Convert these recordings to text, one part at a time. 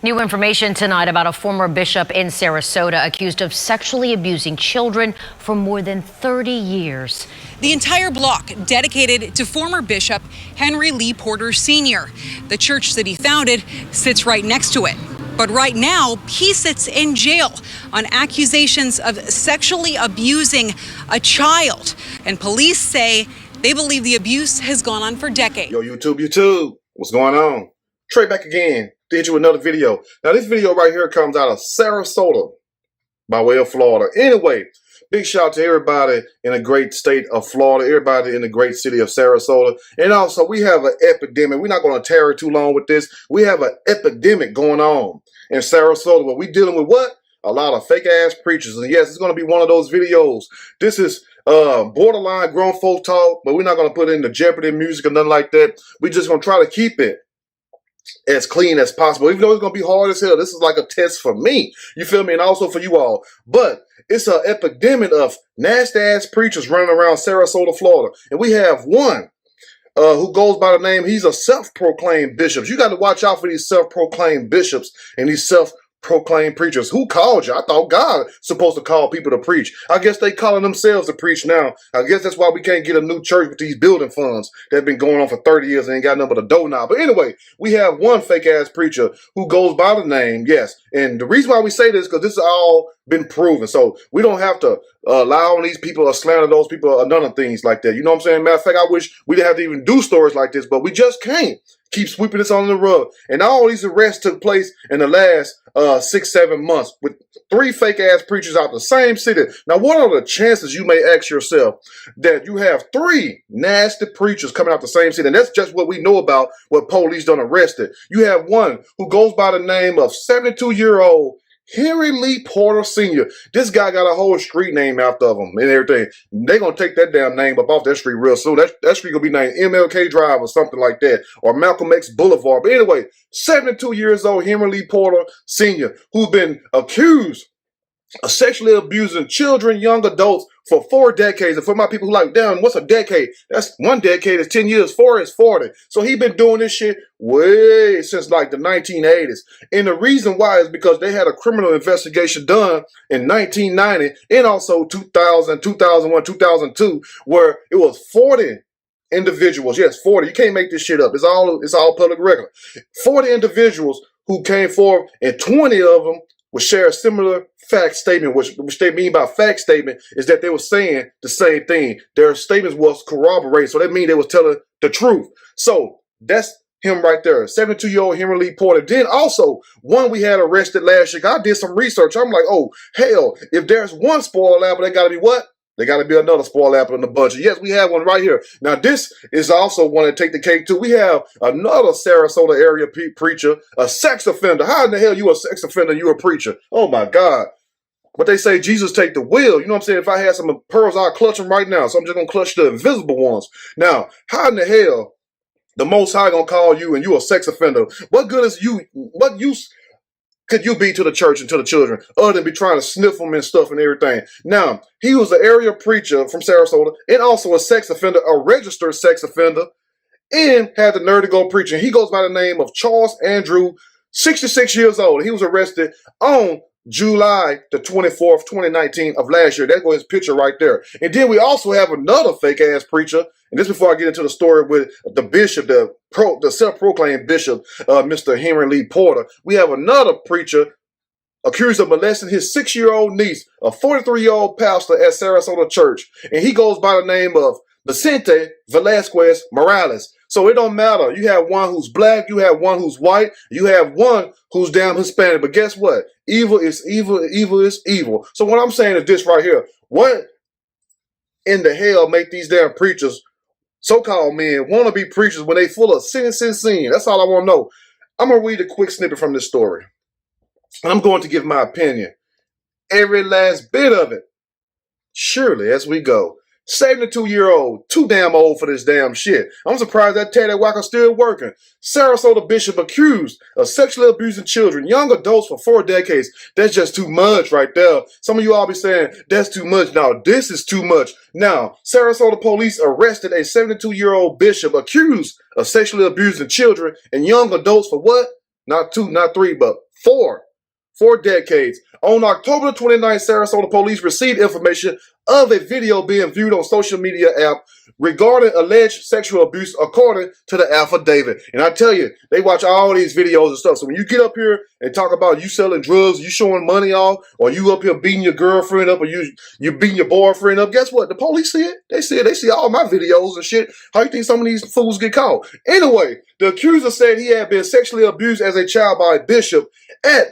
New information tonight about a former bishop in Sarasota accused of sexually abusing children for more than 30 years. The entire block dedicated to former Bishop Henry Lee Porter Sr. The church that he founded sits right next to it. But right now, he sits in jail on accusations of sexually abusing a child. And police say they believe the abuse has gone on for decades. Yo, YouTube, what's going on? Trey back again. Did you another video. Now, this video right here comes out of Sarasota by way of Florida. Anyway, big shout out to everybody in the great state of Florida, everybody in the great city of Sarasota. And also, we have an epidemic. We're not going to tarry too long with this. We have an epidemic going on in Sarasota. But we're dealing with what? A lot of fake-ass preachers. And yes, it's going to be one of those videos. This is borderline grown folk talk, but we're not going to put in the Jeopardy music or nothing like that. We're just going to try to keep it as clean as possible, even though it's going to be hard as hell. This is like a test for me, you feel me, and also for you all. But it's an epidemic of nasty ass preachers running around Sarasota, Florida. And we have one who goes by the name, he's a self-proclaimed bishop. You got to watch out for these self-proclaimed bishops and these self-proclaimed preachers. Who called you? I thought God supposed to call people to preach. I guess they calling themselves to preach now. I guess that's why we can't get a new church with these building funds that have been going on for 30 years and ain't got nothing but a doorknob. But anyway, we have one fake ass preacher who goes by the name, yes. And the reason why we say this, because this has all been proven. So we don't have to allow these people or slander those people or none of things like that. You know what I'm saying? Matter of fact, I wish we didn't have to even do stories like this, but we just can't keep sweeping this on the rug. And all these arrests took place in the last 6-7 months with 3 fake ass preachers out the same city. Now, what are the chances, you may ask yourself, that you have 3 nasty preachers coming out the same city? And that's just what we know about what police done arrested. You have one who goes by the name of 72-year-old Henry Lee Porter Sr. This guy got a whole street name after him and everything. They're going to take that damn name up off that street real soon. That street going to be named MLK Drive or something like that, or Malcolm X Boulevard. But anyway, 72 years old Henry Lee Porter Sr., who's been accused of sexually abusing children, young adults for 4 decades. And for my people who like, damn, what's a decade? That's 1 decade is 10 years, 4 is 40. So he been doing this shit way since like the 1980s. And the reason why is because they had a criminal investigation done in 1990 and also 2000, 2001, 2002, where it was 40 individuals. Yes, 40. You can't make this shit up. It's all public record. 40 individuals who came forward, and 20 of them would share a similar fact statement, which they mean by fact statement is that they were saying the same thing. Their statements was corroborated, so that means they was telling the truth. So that's him right there, 72-year-old Henry Lee Porter. Then also, one we had arrested last year. I did some research. I'm like, oh, hell, if there's one spoiled apple, they got to be what? They got to be another spoiled apple in the bunch. Yes, we have one right here. Now, this is also one to take the cake, too. We have another Sarasota area preacher, a sex offender. How in the hell you a sex offender and you a preacher? Oh, my God. But they say Jesus take the wheel. You know what I'm saying? If I had some pearls, I'd clutch them right now. So I'm just going to clutch the invisible ones. Now, how in the hell the Most High going to call you and you a sex offender? What good is you? What use could you be to the church and to the children other than be trying to sniff them and stuff and everything? Now, he was an area preacher from Sarasota and also a sex offender, a registered sex offender, and had the nerve to go preaching. He goes by the name of Charles Andrew, 66 years old. He was arrested on July the 24th, 2019 of last year. There goes his picture right there. And then we also have another fake ass preacher. And this before I get into the story with the bishop, the self-proclaimed bishop, Mr. Henry Lee Porter. We have another preacher accused of molesting his 6-year-old niece, a 43-year-old pastor at Sarasota Church. And he goes by the name of Vicente Velasquez Morales. So it don't matter. You have one who's black, you have one who's white, you have one who's damn Hispanic. But guess what? Evil is evil, evil is evil. So what I'm saying is this right here. What in the hell make these damn preachers, so-called men, want to be preachers when they full of sin? That's all I want to know. I'm going to read a quick snippet from this story. And I'm going to give my opinion. Every last bit of it. Surely as we go. 72-year-old, too damn old for this damn shit. I'm surprised that Teddy Wacker's still working. Sarasota bishop accused of sexually abusing children, young adults for 4 decades. That's just too much right there. Some of you all be saying, that's too much. Now, this is too much. Now, Sarasota police arrested a 72-year-old bishop accused of sexually abusing children and young adults for what? not 2, not 3, but 4. 4 decades. On October 29th, Sarasota police received information of a video being viewed on social media app regarding alleged sexual abuse, according to the affidavit. And I tell you, they watch all these videos and stuff. So when you get up here and talk about you selling drugs, you showing money off, or you up here beating your girlfriend up, or you beating your boyfriend up, guess what? The police see it. They see it. They see all my videos and shit. How you think some of these fools get caught? Anyway, the accuser said he had been sexually abused as a child by a bishop at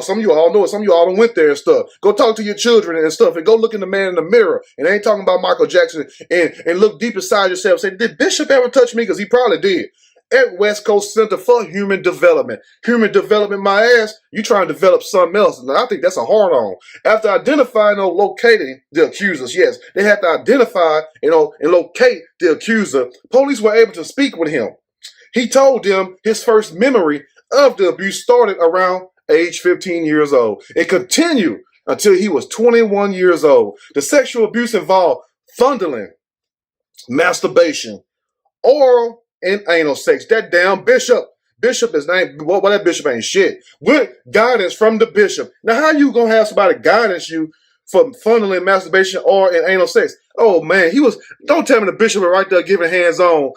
some of you all know it. Some of you all done went there and stuff. Go talk to your children and stuff, and go look in the man in the mirror. And I ain't talking about Michael Jackson. And look deep inside yourself. Say, did Bishop ever touch me? Because he probably did. At West Coast Center for Human Development. Human development, my ass. You trying to develop something else. And I think that's a hard on. After identifying or locating the accusers, yes, they have to identify, and locate the accuser. Police were able to speak with him. He told them his first memory of the abuse started around age 15 years old. It continued until he was 21 years old. The sexual abuse involved fondling, masturbation, oral and anal sex. That damn bishop is named, well, that bishop ain't shit. With guidance from the bishop. Now, how you gonna have somebody guidance you for fondling, masturbation, oral and anal sex? Oh man, don't tell me the bishop was right there giving hands-on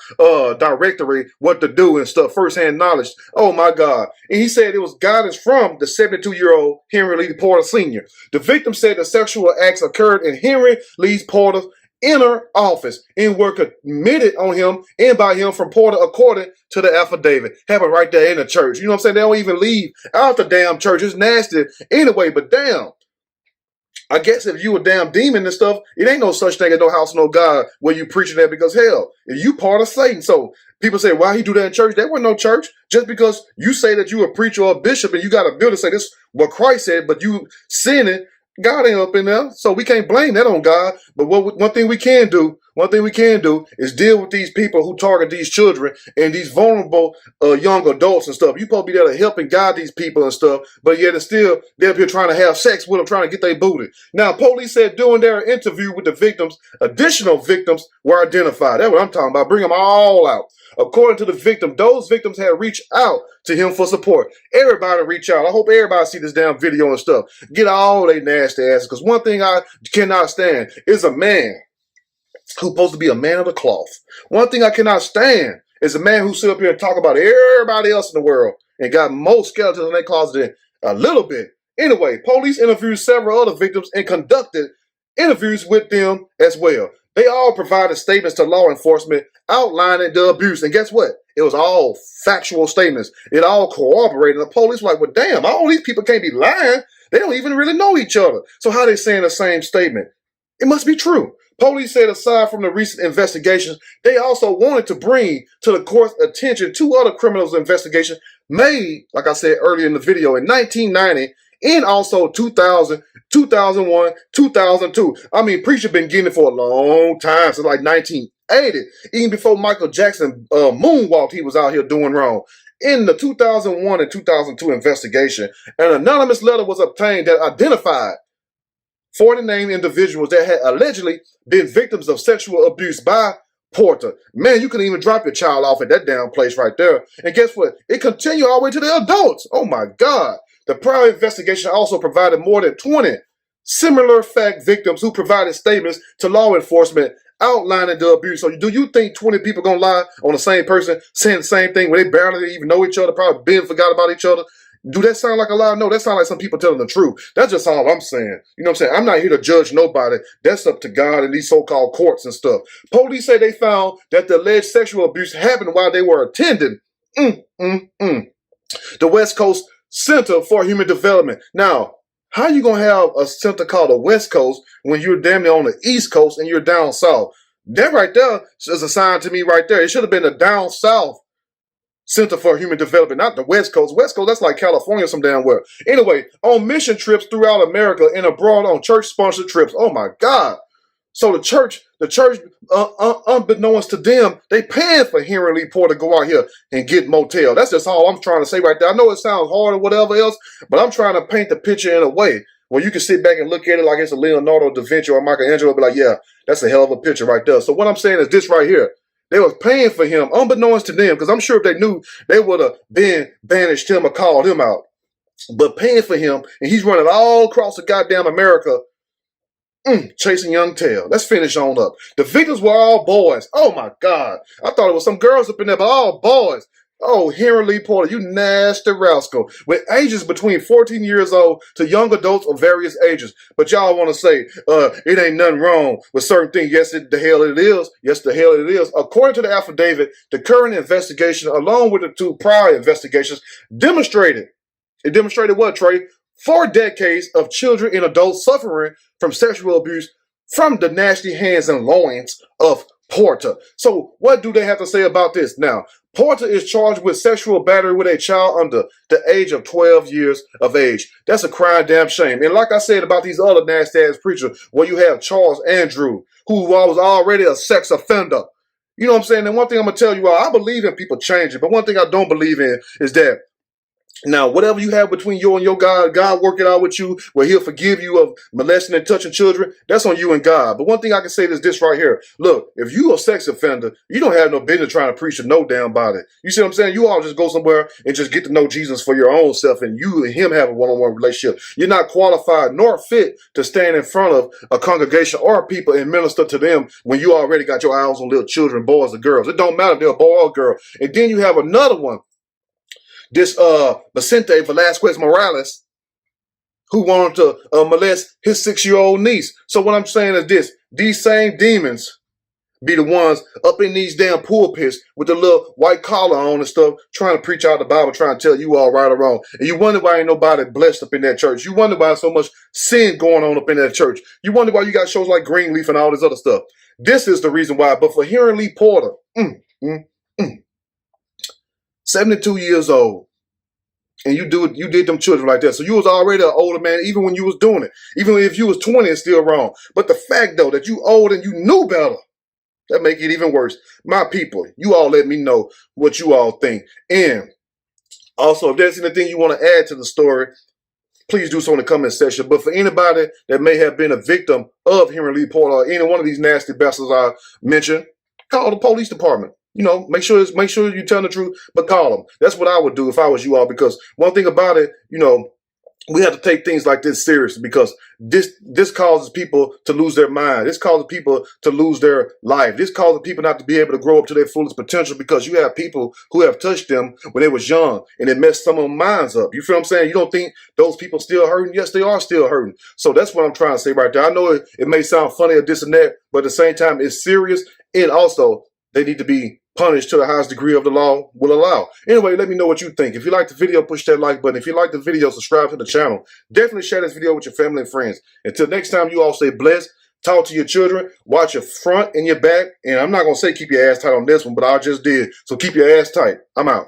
directory what to do and stuff, first-hand knowledge. Oh my God. And he said it was guidance from the 72-year-old Henry Lee Porter Sr. The victim said the sexual acts occurred in Henry Lee Porter's inner office and were committed on him and by him from Porter, according to the affidavit. Happened right there in the church. You know what I'm saying? They don't even leave out the damn church. It's nasty anyway, but damn. I guess if you a damn demon and stuff, it ain't no such thing as no house, no God where you preaching that, because hell, you part of Satan. So people say, why he do that in church? There wasn't no church. Just because you say that you a preacher or a bishop and you got a building say this what Christ said, but you sinning, God ain't up in there. So we can't blame that on God. But one thing we can do is deal with these people who target these children and these vulnerable young adults and stuff. You supposed to be there to help and guide they's people and stuff, but yet it's still they're up here trying to have sex with them, trying to get their booty. Now, police said during their interview with the victims, additional victims were identified. That's what I'm talking about. Bring them all out. According to the victim, those victims had reached out to him for support. Everybody reach out. I hope everybody see this damn video and stuff. Get all they nasty asses. Because one thing I cannot stand is a man who's supposed to be a man of the cloth. One thing I cannot stand is a man who sit up here and talk about everybody else in the world and got more skeletons in their closet than a little bit. Anyway, police interviewed several other victims and conducted interviews with them as well. They all provided statements to law enforcement outlining the abuse. And guess what? It was all factual statements. It all corroborated. The police were like, well, damn, all these people can't be lying. They don't even really know each other. So how they saying the same statement? It must be true. Police said aside from the recent investigations, they also wanted to bring to the court's attention 2 other criminals investigations made, like I said earlier in the video, in 1990 and also 2000, 2001, 2002. I mean, Preacher been getting it for a long time, since like 1980. Even before Michael Jackson moonwalked, he was out here doing wrong. In the 2001 and 2002 investigation, an anonymous letter was obtained that identified 40 named individuals that had allegedly been victims of sexual abuse by Porter. Man, you couldn't even drop your child off at that damn place right there. And guess what? It continued all the way to the adults. Oh my God. The prior investigation also provided more than 20 similar fact victims who provided statements to law enforcement outlining the abuse. So do you think 20 people gonna lie on the same person saying the same thing when they barely even know each other, probably been forgot about each other? Do that sound like a lie? No, that sounds like some people telling the truth. That's just all I'm saying. You know what I'm saying? I'm not here to judge nobody. That's up to God and these so-called courts and stuff. Police say they found that the alleged sexual abuse happened while they were attending the West Coast Center for Human Development. Now, how you going to have a center called the West Coast when you're damn near on the East Coast and you're down south? That right there is a sign to me right there. It should have been the down south Center for Human Development, not the West Coast. West Coast, that's like California some damn well. Anyway, on mission trips throughout America and abroad on church-sponsored trips. Oh my God. So the church, unbeknownst to them, they paying for Henry Lee Porter to go out here and get motel. That's just all I'm trying to say right there. I know it sounds hard or whatever else, but I'm trying to paint the picture in a way where you can sit back and look at it like it's a Leonardo da Vinci or Michelangelo and be like, yeah, that's a hell of a picture right there. So what I'm saying is this right here. They was paying for him, unbeknownst to them, because I'm sure if they knew, they would have been banished him or called him out. But paying for him, and he's running all across the goddamn America, chasing young tail. Let's finish on up. The victims were all boys. Oh my God. I thought it was some girls up in there, but all boys. Oh, Henry Lee Porter, you nasty rascal. With ages between 14 years old to young adults of various ages. But y'all want to say, it ain't nothing wrong with certain things. Yes, the hell it is. Yes, the hell it is. According to the affidavit, the current investigation, along with the 2 prior investigations, demonstrated what, Trey? 4 decades of children and adults suffering from sexual abuse from the nasty hands and loins of Porter. So what do they have to say about this? Now, Porter is charged with sexual battery with a child under the age of 12 years of age. That's a crying damn shame. And like I said about these other nasty ass preachers, where you have Charles Andrew, who was already a sex offender. You know what I'm saying? And one thing I'm going to tell you all, I believe in people changing, but one thing I don't believe in is that now, whatever you have between you and your God, God work it out with you, where he'll forgive you of molesting and touching children. That's on you and God. But one thing I can say is this right here. Look, if you a sex offender, you don't have no business trying to preach to no damn body. You see what I'm saying? You all just go somewhere and just get to know Jesus for your own self, and you and him have a one-on-one relationship. You're not qualified nor fit to stand in front of a congregation or people and minister to them when you already got your eyes on little children, boys or girls. It don't matter if they're a boy or girl. And then you have another one. This Vicente Velasquez Morales, who wanted to molest his 6-year-old niece. So what I'm saying is this: these same demons be the ones up in these damn pulpits with the little white collar on and stuff, trying to preach out the Bible, trying to tell you all right or wrong. And you wonder why ain't nobody blessed up in that church. You wonder why so much sin going on up in that church. You wonder why you got shows like Greenleaf and all this other stuff. This is the reason why. But for Henry Lee Porter, 72 years old, and you did them children like that. So you was already an older man, even when you was doing it. Even if you was 20, it's still wrong. But the fact, though, that you old and you knew better, that make it even worse. My people, you all let me know what you all think. And also, if there's anything you want to add to the story, please do so in the comment section. But for anybody that may have been a victim of Henry Lee Porter or any one of these nasty bastards I mentioned, call the police department. You know, make sure you tell the truth, but call them. That's what I would do if I was you all, because one thing about it, you know, we have to take things like this seriously, because this causes people to lose their mind. This causes people to lose their life. This causes people not to be able to grow up to their fullest potential, because you have people who have touched them when they was young, and it messed some of their minds up. You feel what I'm saying? You don't think those people still hurting? Yes, they are still hurting. So that's what I'm trying to say right there. I know it may sound funny or this and that, but at the same time, it's serious, and also they need to be punished to the highest degree of the law will allow. Anyway, let me know what you think. If you like the video, push that like button. If you like the video, subscribe to the channel. Definitely share this video with your family and friends. Until next time, you all stay blessed. Talk to your children. Watch your front and your back. And I'm not going to say keep your ass tight on this one, but I just did. So keep your ass tight. I'm out.